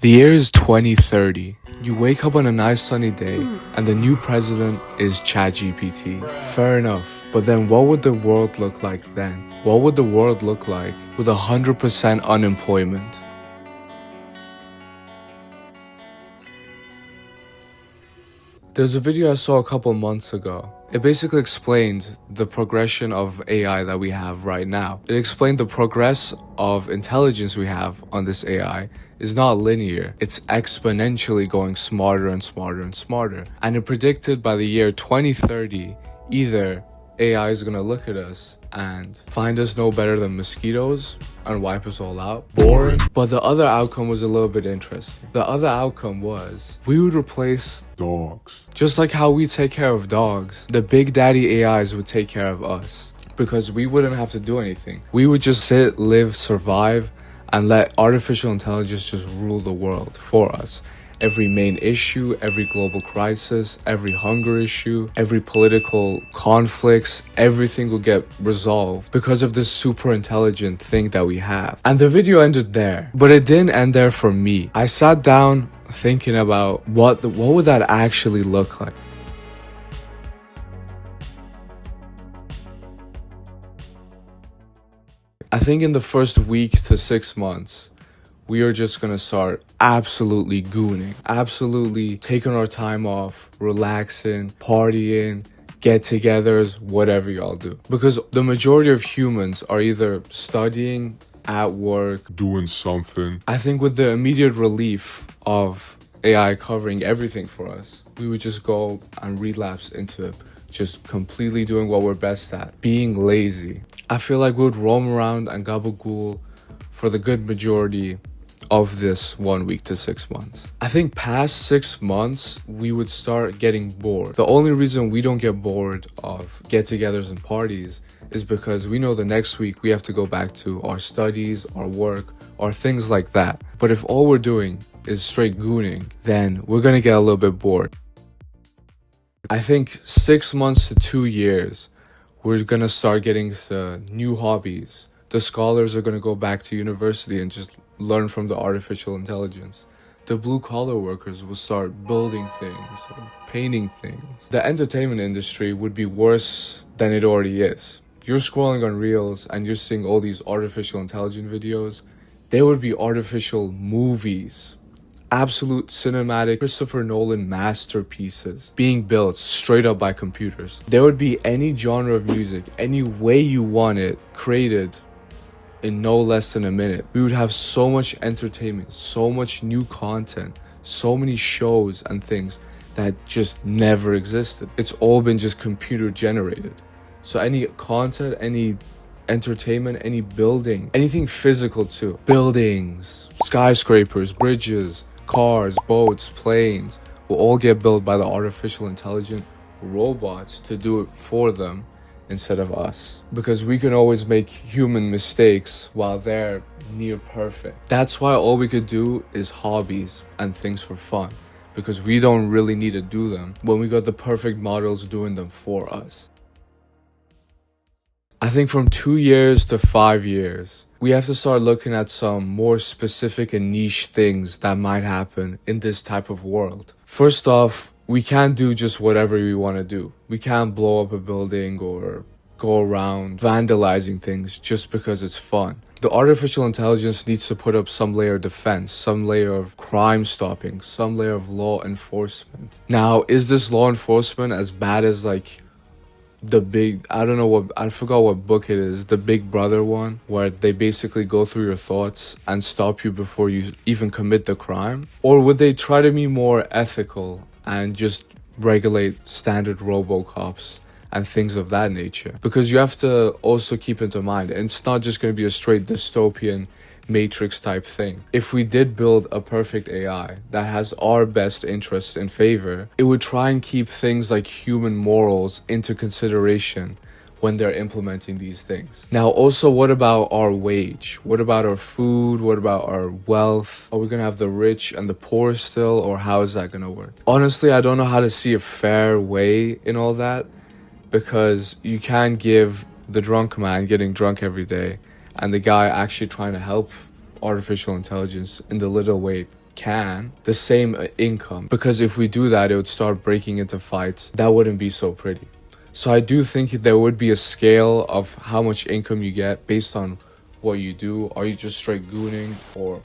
The year is 2030. You wake up on a nice sunny day and the new president is ChatGPT. Fair enough, but then what would the world look like then? What would the world look like with 100% unemployment? There's a video I saw a couple months ago. It basically explained the progression of AI that we have right now. It explained the progress of intelligence we have on this AI is not linear. It's exponentially going smarter and smarter and smarter. And it predicted by the year 2030, either AI is gonna look at us and find us no better than mosquitoes and wipe us all out. Boring. But the other outcome was a little bit interesting. The other outcome was we would replace dogs. just like how we take care of dogs, the big daddy AIs would take care of us because we wouldn't have to do anything. We would just sit, live, survive, and let artificial intelligence just rule the world for us. Every main issue, every global crisis, every hunger issue, every political conflicts, everything will get resolved because of this super intelligent thing that we have. And the video ended there, but it didn't end there for me. I sat down thinking about what would that actually look like? I think in the first week to 6 months, we are just gonna start absolutely gooning, absolutely taking our time off, relaxing, partying, get-togethers, whatever y'all do. Because the majority of humans are either studying, at work, Doing something. I think with the immediate relief of AI covering everything for us, we would just go and relapse into just completely doing what we're best at, being lazy. I feel like we would roam around and gabagool for the good majority of this 1 week to 6 months. I think past 6 months, we would start getting bored. The only reason we don't get bored of get-togethers and parties is because we know the next week we have to go back to our studies, our work, or things like that. But if all we're doing is straight gooning, then we're gonna get a little bit bored. I think 6 months to 2 years, we're gonna start getting new hobbies. The scholars are gonna go back to university and just learn from the artificial intelligence. The blue-collar workers will start building things or painting things. The entertainment industry would be worse than it already is. You're scrolling on Reels and you're seeing all these artificial intelligence videos. There would be artificial movies, absolute cinematic Christopher Nolan masterpieces being built straight up by computers. There would be any genre of music, any way you want it, created in no less than a minute. We would have so much entertainment, so much new content, so many shows and things that just never existed. It's all been just computer generated. So any content, any entertainment, any building, anything physical too. Buildings, skyscrapers, bridges, cars, boats, planes will all get built by the artificial intelligent robots to do it for them instead of us. Because we can always make human mistakes while they're near perfect. That's why all we could do is hobbies and things for fun. Because we don't really need to do them when we got the perfect models doing them for us. I think from 2 years to 5 years, we have to start looking at some more specific and niche things that might happen in this type of world. First off, we can't do just whatever we want to do. We can't blow up a building or go around vandalizing things just because it's fun. The artificial intelligence needs to put up some layer of defense, some layer of crime stopping, some layer of law enforcement. Now, is this law enforcement as bad as like the big, I forgot what book it is, the Big Brother one, where they basically go through your thoughts and stop you before you even commit the crime? Or would they try to be more ethical and just regulate standard RoboCops and things of that nature? Because you have to also keep into mind, it's not just going to be a straight dystopian Matrix type thing. If we did build a perfect AI that has our best interests in favor, it would try and keep things like human morals into consideration when they're implementing these things. Now, also, what about our wage? What about our food? What about our wealth? Are we gonna have the rich and the poor still, or how is that gonna work? Honestly, I don't know how to see a fair way in all that, because you can't give the drunk man getting drunk every day and the guy actually trying to help artificial intelligence in the little way can, the same income. Because if we do that, it would start breaking into fights. That wouldn't be so pretty. So I do think there would be a scale of how much income you get based on what you do. Are you just straight gooning, or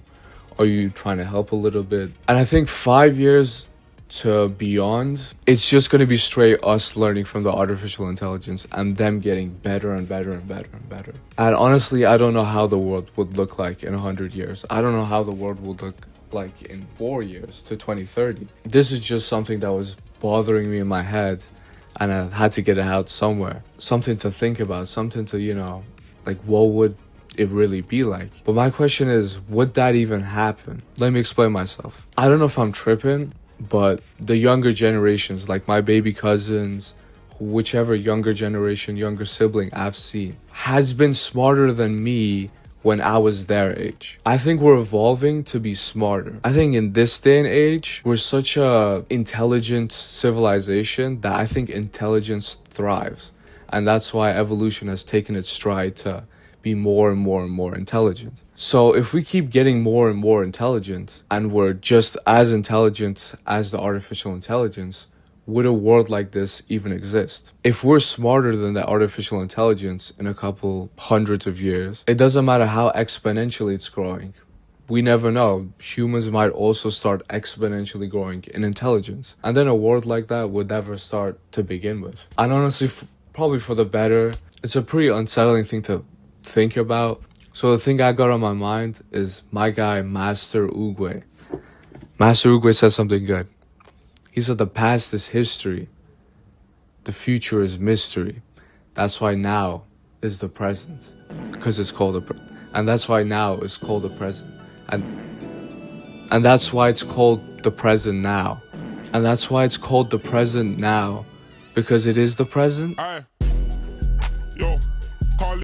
are you trying to help a little bit? And I think 5 years to beyond, it's just going to be straight us learning from the artificial intelligence and them getting better and better and better and better. And honestly, I don't know how the world would look like in 100 years. I don't know how the world would look like in 4 years to 2030. This is just something that was bothering me in my head, and I had to get it out somewhere. Something to think about, something to, you know, like, what would it really be like? But my question is, would that even happen? Let me explain myself. I don't know if I'm tripping, but the younger generations, like my baby cousins, whichever younger generation, younger sibling I've seen, has been smarter than me when I was their age. I think we're evolving to be smarter. I think in this day and age, we're such a intelligent civilization that I think intelligence thrives. And that's why evolution has taken its stride to be more and more and more intelligent. So if we keep getting more and more intelligent, and we're just as intelligent as the artificial intelligence, would a world like this even exist? If we're smarter than the artificial intelligence in a couple hundreds of years, it doesn't matter how exponentially it's growing. We never know. Humans might also start exponentially growing in intelligence. And then a world like that would never start to begin with. And honestly, probably for the better. It's a pretty unsettling thing to think about. So the thing I got on my mind is my guy, Master Oogway. Master Oogway said something good. He said the past is history. The future is mystery. That's why now is the present. Because it's called and that's why now is called the present. And that's why it's called the present now. And that's why it's called the present now. Because it is the present. Yo.